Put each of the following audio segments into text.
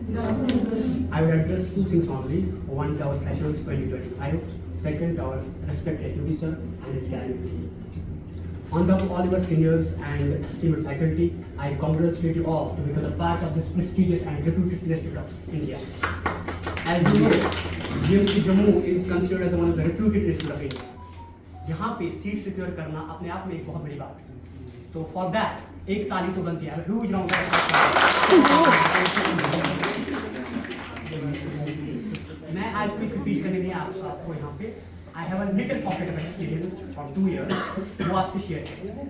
I will address two things only. One is our Freshers 2025. Second, our respected HOD sir and his cabinet. On behalf of all your seniors and esteemed faculty, I congratulate you all to become a part of this prestigious and reputed institute of India. As you know, GMC Jammu is considered as one of the reputed institute of India. यहाँ पे seat secure करना अपने आप में एक बहुत बड़ी बात है। तो फॉर दैट एक ताली तो बनती है। ह्यूज राउंड मैं आज कोई स्पीच करने नहीं आपको यहाँ पे I have a little pocket of experience from 2 years वो आपसे शेयर करेंगे।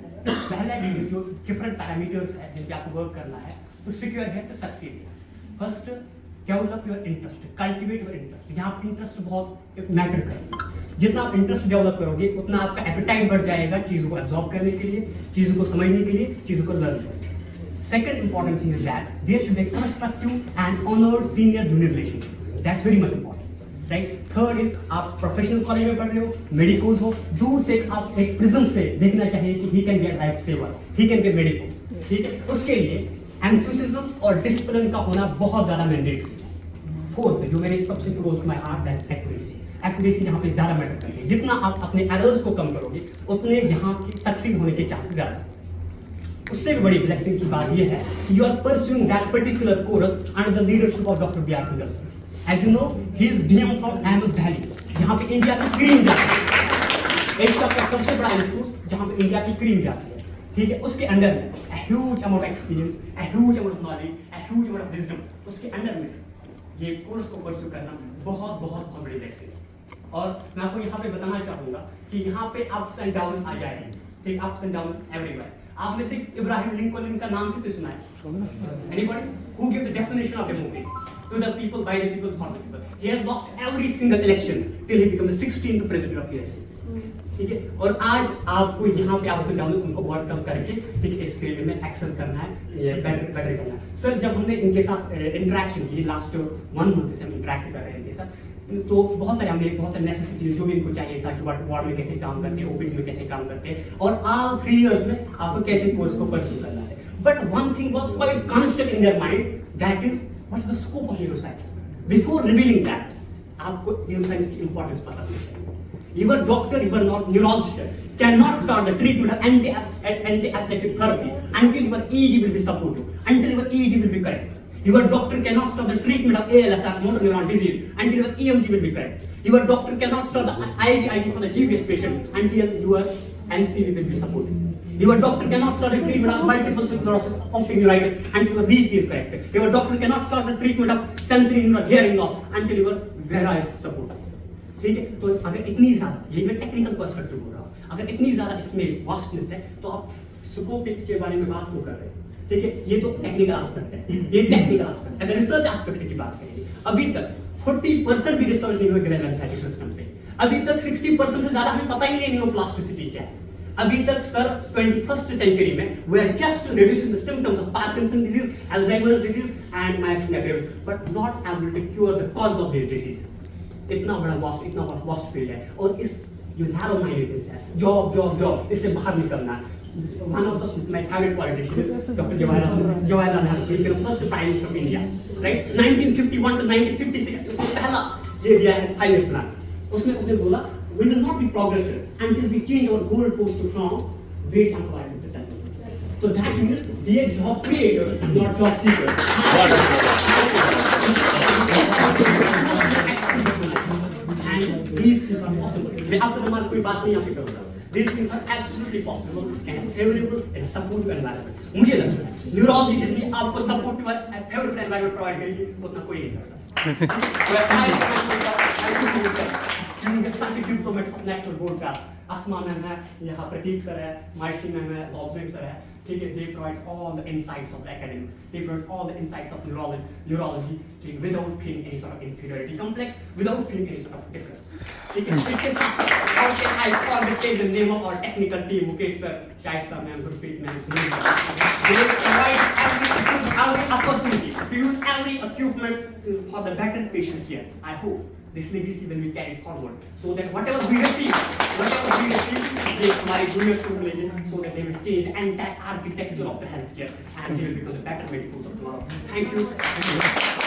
पहला जो डिफरेंट पैरामीटर्स है जिन पे आपको वर्क करना है तो सिक्योर है तो सक्सीड है। First develop your interest, cultivate your interest. यहाँ पे इंटरेस्ट बहुत मैटर करता है। जितना आप इंटरेस्ट डेवलप करोगे उतना आपका एपेटाइट बढ़ जाएगा चीजों को एब्जॉर्ब करने के लिए, चीजों को समझने के लिए, चीजों को लर्न करने के लिए। Second important thing is that there should be constructive and honoured senior junior relationship. That's very much important, right. Third is आप प्रोफेशनल कॉलेज में पढ़ रहे हो, मेडिकोज हो, दूर से आप एक प्रिज्म से देखना चाहिए कि he can be a life saver, he can be a medico, ठीक है। उसके लिए एंथुसिज्म और डिसिप्लिन का होना बहुत ज्यादा मैंडेटरी है। फोर्थ जो मेरे सबसे close to my heart that accuracy. Accuracy यहाँ पे ज्यादा मैटर करती है। जितना आप अपने एरर्स को कम करोगे उतने यहाँ की सक्सीड होने के चांसेस ज्यादा। उससे भी बड़ी ब्लेसिंग की बात यह है कि you are pursuing that particular course under the leadership of doctor B R Ambedkar. As you know he is DM from MS valley, जहाँ पे इंडिया की क्रीम जाती है। एक सबसे बड़ा इंस्टीट्यूट जहाँ पे इंडिया की क्रीम जाती है, ठीक है। उसके अंडर में a huge amount of experience, a huge amount of knowledge, a huge amount of wisdom, उसके अंडर में ये कोर्स को परस्यू करना बहुत बहुत बहुत बड़ी ब्लेसिंग है। और मैं आपको यहाँ पे बताना चाहूंगा कि यहाँ पे अप्स एंड डाउन आ जाएंगे, ठीक, अप्स एंड डाउन एवरीवेयर। आप में से इब्राहिम लिंकन का नाम किसने सुना है? Anybody? Who gave the definition of democracy? To the people, by the people, for the people. He has lost every single election till he became the 16th president of USA. ठीक है। और आज आपको यहाँ पे अप्स एंड डाउन उनको overcome करके ठीक है इस फील्ड में एक्सेल करना है, बेटर करना है। सर जब हमने इनके साथ इंटरेक्शन की लास्ट 1 month से हम इंटरेक्ट कर रहे हैं इनके साथ, तो बहुत सारे नेसेसिटी जो भी इनको चाहिए था कि वार्ड में कैसे काम करते हैं, ओपीडी में कैसे काम करते हैं, और ऑल 3 years में आपको कैसे कोर्स को परस्यू करना है। But one thing was quite constant in their mind, that is what is the scope of neuroscience. Before revealing that आपको न्यूरोसाइंस की इंपॉर्टेंस पता होनी चाहिए। Your doctor, your neurologist cannot start the treatment of anti-epileptic therapy until your EEG will be supportive, until your EEG will be correct. Your doctor cannot start the treatment of ALS, motor neuron disease, until your EMG will be correct. Your doctor cannot start the IVIG for the GPS patient until your NCV will be supported. Your doctor cannot start the treatment of multiple sclerosis, optic neuritis until your VP is correct. Your doctor cannot start the treatment of sensory neural hearing loss until your VERA is supported. ठीक है। तो अगर इतनी ज्यादा, ये मैं technical perspective बोल रहा हूँ, अगर इतनी ज्यादा इसमें वास्टनेस है तो आप स्कोप के बारे में बात क्यों कर रहे हैं? ठीक है, ये तो टेक्निकल एस्पेक्ट है, ये टेक्निकल एस्पेक्ट। अगर रिसर्च एस्पेक्ट की बात करेंगे, अभी तक 40% भी रिसर्च नहीं हुई ग्रेल लिम्फेटिक सिस्टम पे। अभी तक 60% से ज्यादा हमें पता ही नहीं न्यूरोप्लास्टिसिटी क्या है। अभी तक सर 21st century में we are just reducing the symptoms of Parkinson's disease, Alzheimer's disease and myasthenia gravis, but not able to cure the cause of these diseases. इतना बड़ा वास्ट फील्ड है, और इस जो नैरो माइंडेडनेस है, job इससे बाहर निकलना है। One of my favorite politicians is Dr. Jawaharlal Nehru. He became the first prime minister of India, right? 1951 to 1956 उसने पहला ये दिया है 5-year plan. उसने बोला we will not be progressive until we change our goal post from wage employment to self-employment. So that means be a job creator, not job seeker. And these things are possible. मैं आपको तुम्हारी कोई बात नहीं यहाँ पे करूँगा। These things are absolutely possible and favorable in a supportive environment. मुझे लगता है न्यूरोलॉजी जितनी आपको supportive and favorable environment provide करेगी उतना कोई नहीं करता। डिप्लोमेट्स ऑफ नेशनल बोर्ड का अस्मा मैम है, यहाँ प्रतीक सर है, माइशी मैम है, लॉब्जिंग सर है, ठीक है। They provide all the insights of academics, they provide all the insights of neurology, ठीक, without feeling any sort of inferiority complex, without feeling any sort of difference, ठीक है। इसके साथ I forget the name of our technical team, Mukesh sir, Shaista ma'am, Gurpreet ma'am, they provide every opportunity to use every equipment for the better patient care. I hope this legacy will be carried forward so that whatever we receive, they हमारे juniors को मिलेंगे, so that they will change the entire architecture of the healthcare and they will become the better medicals of tomorrow. Thank you.